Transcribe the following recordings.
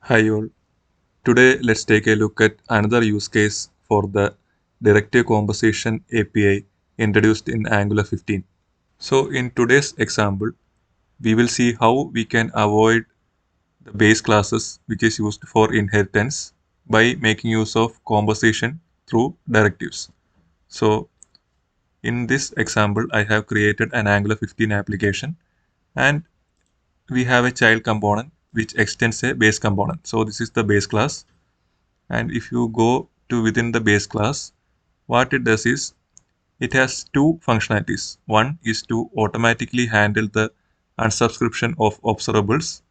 Hi all. Today let's take a look at another use case for the Directive Composition API introduced in Angular 15. So in today's example, we will see how we can avoid the base classes which is used for inheritance by making use of composition through directives. So in this example, I have created an Angular 15 application and we have a child component which extends a base component. So this is the base class. And if you go to within the base class, what it does is it has two functionalities. One is to automatically handle the unsubscription of observables,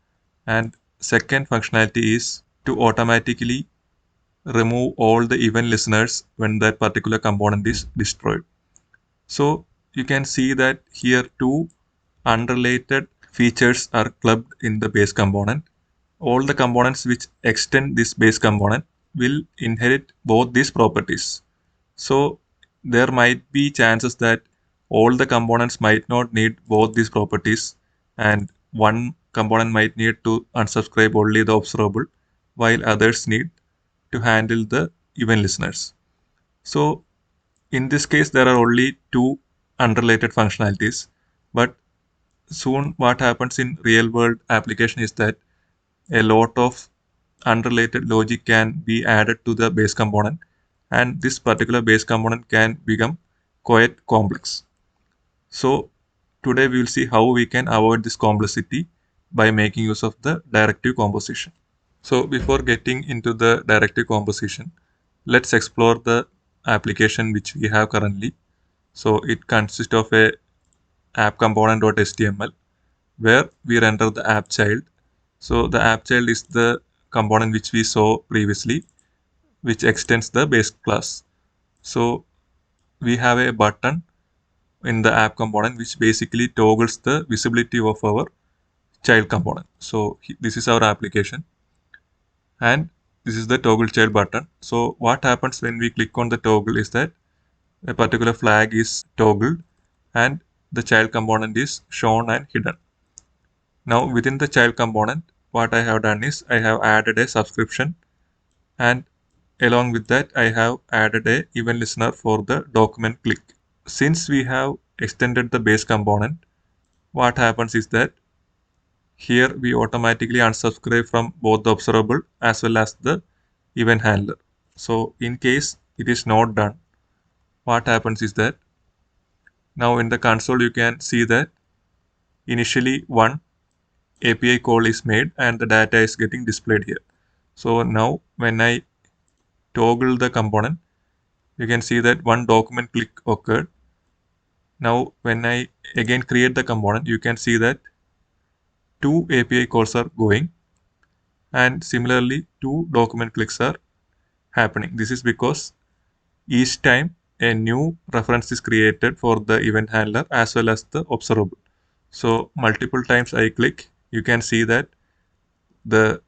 and second functionality is to automatically remove all the event listeners when that particular component is destroyed. So you can see that here two unrelated features are clubbed in the base component. All the components which extend this base component will inherit both these properties. So there might be chances that all the components might not need both these properties, and one component might need to unsubscribe only the observable while others need to handle the event listeners. So in this case, there are only two unrelated functionalities, but soon what happens in real world application is that a lot of unrelated logic can be added to the base component, and this particular base component can become quite complex. So today we will see how we can avoid this complexity by making use of the directive composition. So before getting into the directive composition, let's explore the application which we have currently. So it consists of a app component.html where we render the app child. So the app child is the component which we saw previously, which extends the base class. So we have a button in the app component which basically toggles the visibility of our child component. So this is our application and this is the toggle child button. So what happens when we click on the toggle is that a particular flag is toggled and the child component is shown and hidden. Now within the child component, what I have done is I have added a subscription, and along with that I have added a event listener for the document click. Since we have extended the base component, what happens is that here we automatically unsubscribe from both the observable as well as the event handler. So in case it is not done, what happens is that now in the console you can see that initially one API call is made and the data is getting displayed here. So now when I toggle the component, you can see that one document click occurred. Now when I again create the component, you can see that two API calls are going and similarly two document clicks are happening. This is because each time a new reference is created for the event handler as well as the observable. So multiple times I click, you can see that the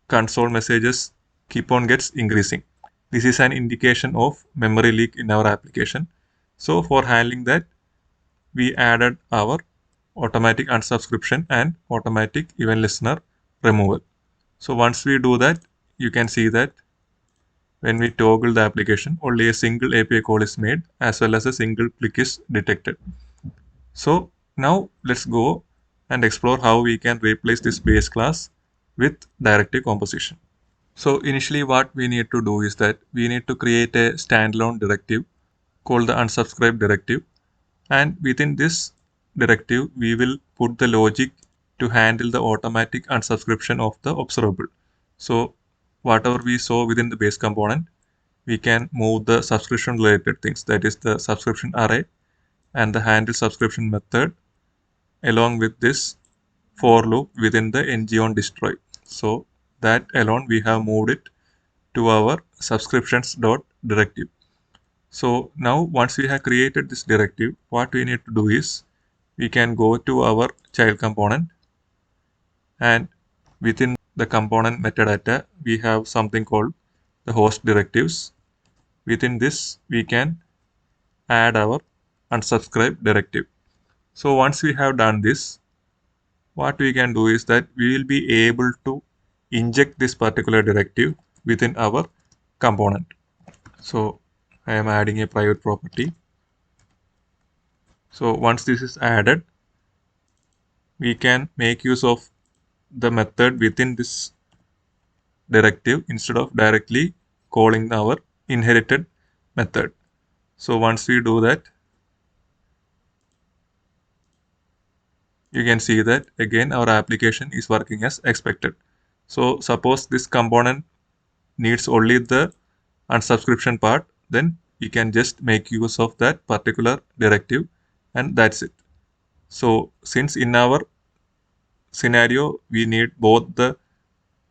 console messages keep on gets increasing. This is an indication of memory leak in our application. So for handling that, we added our automatic unsubscription and automatic event listener removal. So once we do that, you can see that when we toggle the application, only a single API call is made as well as a single click is detected. So now let's go and explore how we can replace this base class with directive composition. So initially what we need to do is that we need to create a standalone directive called the unsubscribe directive, and within this directive we will put the logic to handle the automatic unsubscription of the observable. So whatever we saw within the base component, we can move the subscription related things, that is the subscription array and the handle subscription method along with this for loop within the ng on destroy. So that alone we have moved it to our subscriptions dot directive. So now once we have created this directive, what we need to do is we can go to our child component, and within the component metadata we have something called the host directives. Within this we can add our unsubscribe directive. So once we have done this, what we can do is that we will be able to inject this particular directive within our component. So I am adding a private property. So once this is added, we can make use of the method within this directive instead of directly calling our inherited method. So once we do that, you can see that again our application is working as expected. So suppose this component needs only the unsubscription part, then you can just make use of that particular directive and that's it. So since in our scenario we need both the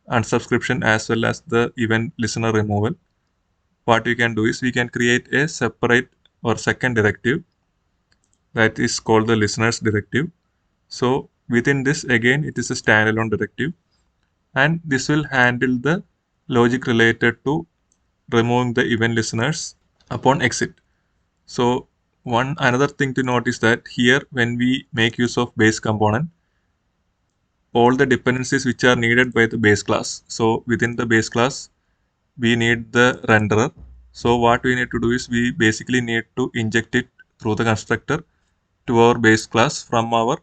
unsubscription as well as the event listener removal, what we can do is we can create a separate or second directive that is called the listeners directive. So within this again it is a standalone directive and this will handle the logic related to removing the event listeners upon exit. So one another thing to note is that here when we make use of base component, all the dependencies which are needed by the base class. So within the base class, we need the renderer. So what we need to do is we basically need to inject it through the constructor to our base class from our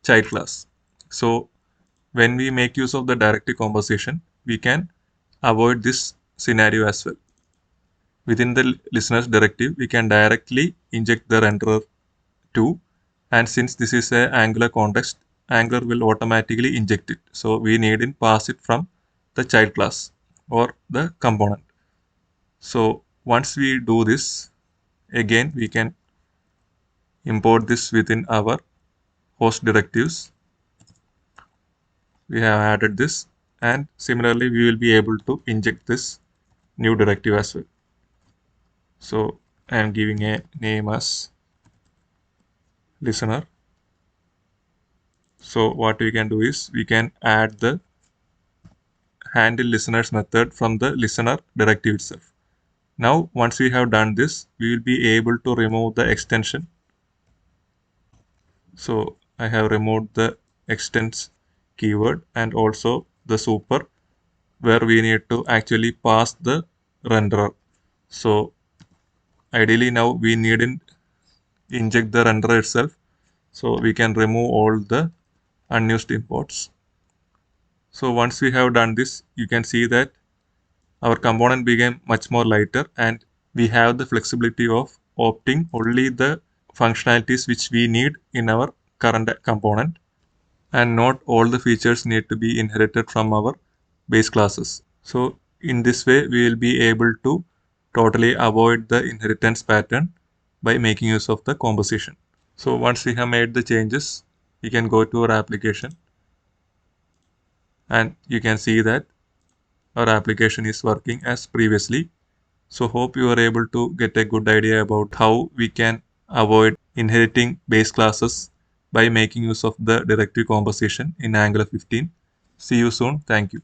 child class. So when we make use of the directive composition, we can avoid this scenario as well. Within the listeners directive, we can directly inject the renderer to, and since this is a Angular context, Angular will automatically inject it. So we need to pass it from the child class or the component. So once we do this, again we can import this within our host directives. We have added this, and similarly we will be able to inject this new directive as well. So I am giving a name as listener. So what we can do is we can add the handle listeners method from the listener directive itself. Now once we have done this, we will be able to remove the extension. So I have removed the extends keyword and also the super where we need to actually pass the renderer. So ideally now we needn't inject the renderer itself. So we can remove all the unused imports. So once we have done this, you can see that our component became much more lighter and we have the flexibility of opting only the functionalities which we need in our current component and not all the features need to be inherited from our base classes. So in this way, we will be able to totally avoid the inheritance pattern by making use of the composition. So once we have made the changes, we can go to our application and you can see that our application is working as previously. So hope you are able to get a good idea about how we can avoid inheriting base classes by making use of the directive composition in Angular 15. See you soon. Thank you.